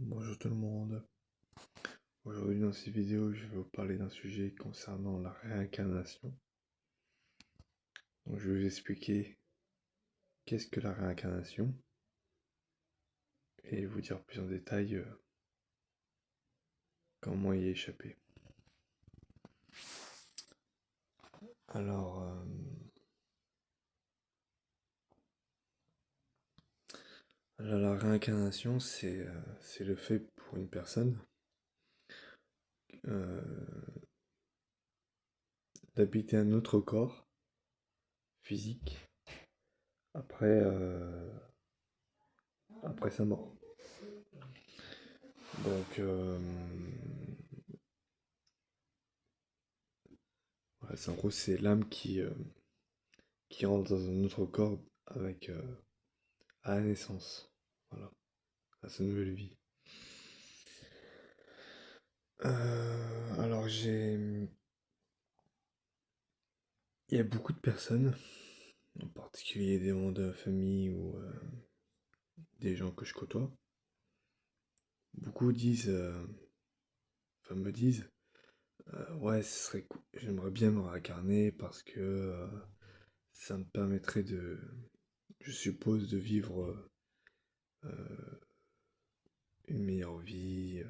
Bonjour tout le monde. Aujourd'hui dans cette vidéo, je vais vous parler d'un sujet concernant la réincarnation. Donc, je vais vous expliquer qu'est-ce que la réincarnation et vous dire plus en détail comment y échapper. Alors, la réincarnation, c'est le fait pour une personne euh, d'habiter un autre corps physique après sa mort. Donc, voilà, en gros, c'est l'âme qui rentre dans un autre corps à la naissance. Voilà, à sa nouvelle vie. Alors il y a beaucoup de personnes, en particulier des membres de la famille ou des gens que je côtoie. Beaucoup me disent, ouais, j'aimerais bien me réincarner parce que ça me permettrait je suppose, de vivre une meilleure vie,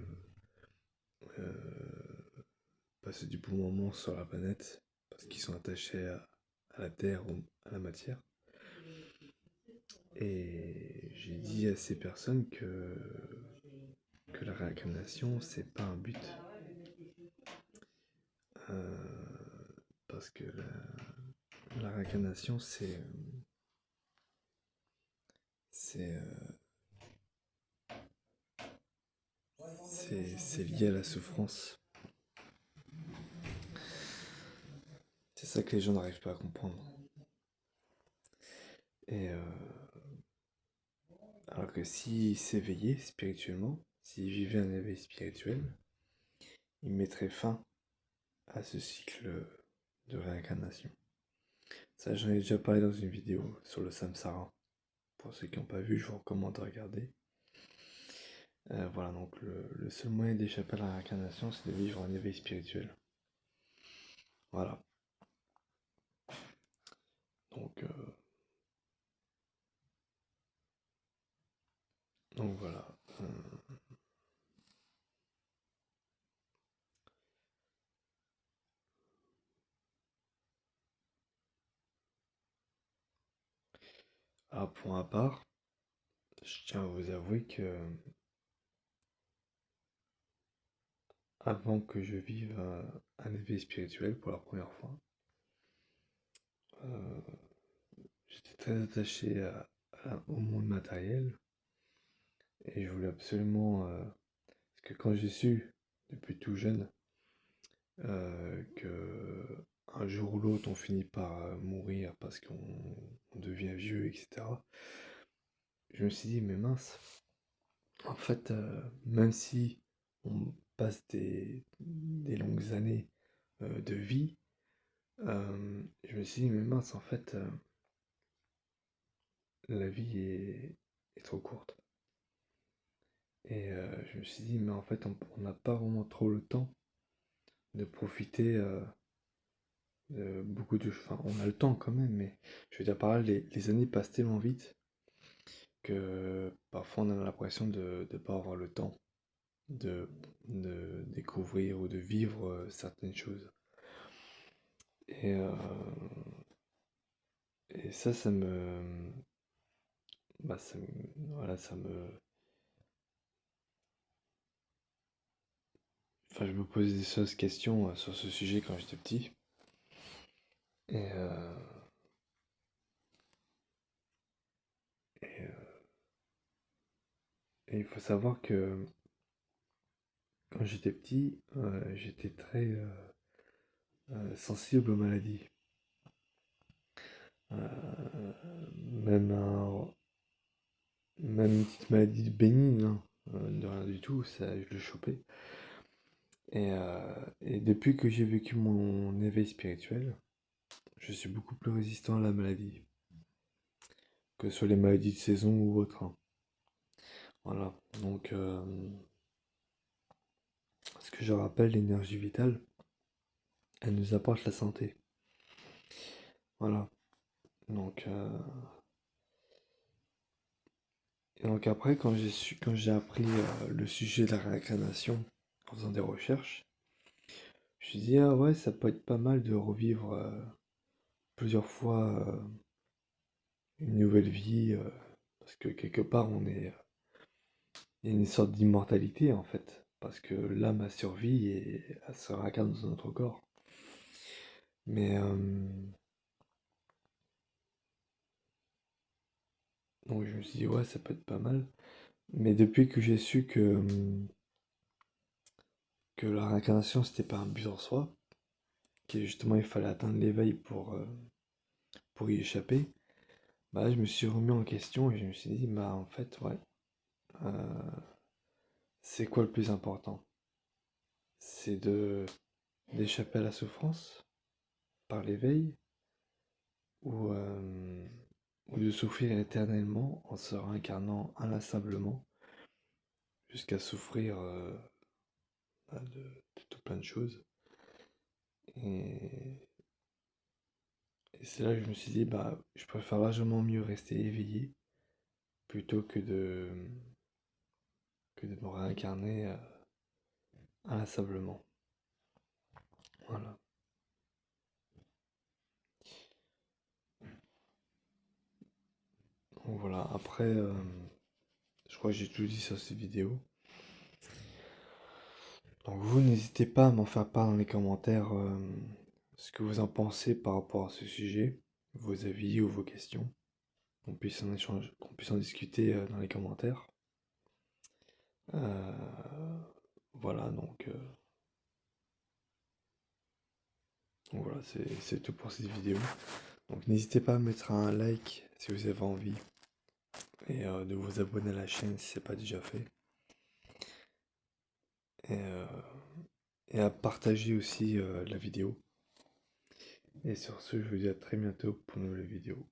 passer du bon moment sur la planète, parce qu'ils sont attachés à la terre ou à la matière. Et j'ai dit à ces personnes que la réincarnation, c'est pas un but. Euh, Parce que la réincarnation, c'est, euh, c'est lié à la souffrance. C'est ça que les gens n'arrivent pas à comprendre. Et alors que s'ils s'éveillaient spirituellement, s'ils vivaient un éveil spirituel, ils mettraient fin à ce cycle de réincarnation. Ça, j'en ai déjà parlé dans une vidéo sur le samsara. Pour ceux qui n'ont pas vu, je vous recommande de regarder. Voilà, donc le seul moyen d'échapper à la réincarnation, c'est de vivre un éveil spirituel. Voilà. Donc, euh, donc voilà. Alors pour ma part, je tiens à vous avouer que avant que je vive un éveil spirituel pour la première fois, euh, j'étais très attaché au monde matériel et je voulais absolument, parce que quand j'ai su depuis tout jeune que un jour ou l'autre on finit par mourir parce qu'on devient vieux, etc. Je me suis dit, mais mince, en fait, même si on passe des longues années de vie, je me suis dit, mais mince, en fait, la vie est trop courte. Et je me suis dit, mais en fait, on n'a pas vraiment trop le temps de profiter de beaucoup de choses. Enfin, on a le temps quand même, mais je veux dire par là, les années passent tellement vite que parfois on a l'impression de ne pas avoir le temps de, de découvrir ou de vivre certaines choses. Et, euh, et voilà, enfin, je me posais des choses questions sur ce sujet quand j'étais petit. Et, euh, et, euh, et il faut savoir que quand j'étais petit, j'étais très sensible aux maladies. Euh, même, même une petite maladie bénigne, hein, de rien du tout, ça, je le chopais. Et depuis que j'ai vécu mon éveil spirituel, je suis beaucoup plus résistant à la maladie, que ce soit les maladies de saison ou autres, hein. Voilà, donc ce que je rappelle, l'énergie vitale, elle nous apporte la santé. Voilà, donc, et donc après, quand j'ai appris le sujet de la réincarnation en faisant des recherches, je me suis dit, ah ouais, ça peut être pas mal de revivre plusieurs fois une nouvelle vie, parce que quelque part, il y a une sorte d'immortalité en fait, parce que l'âme a survie et elle se réincarne dans notre corps. Mais donc je me suis dit, ouais, ça peut être pas mal. Mais depuis que j'ai su que la réincarnation, c'était pas un but en soi, que justement il fallait atteindre l'éveil pour y échapper, bah je me suis remis en question et je me suis dit, bah en fait, ouais, euh, c'est quoi le plus important? C'est d'échapper à la souffrance par l'éveil ou, ou de souffrir éternellement en se réincarnant inlassablement jusqu'à souffrir bah, de tout plein de choses. Et, et c'est là que je me suis dit, bah, je préfère largement mieux rester éveillé plutôt que de me réincarner inlassablement. Voilà. Donc voilà, après, je crois que j'ai tout dit sur cette vidéo. Donc vous n'hésitez pas à m'en faire part dans les commentaires ce que vous en pensez par rapport à ce sujet, vos avis ou vos questions. Qu'on puisse en discuter dans les commentaires. Voilà, donc voilà, c'est tout pour cette vidéo. Donc n'hésitez pas à mettre un like si vous avez envie et de vous abonner à la chaîne si ce n'est pas déjà fait. Et, euh, et à partager aussi la vidéo. Et sur ce, je vous dis à très bientôt pour une nouvelle vidéo.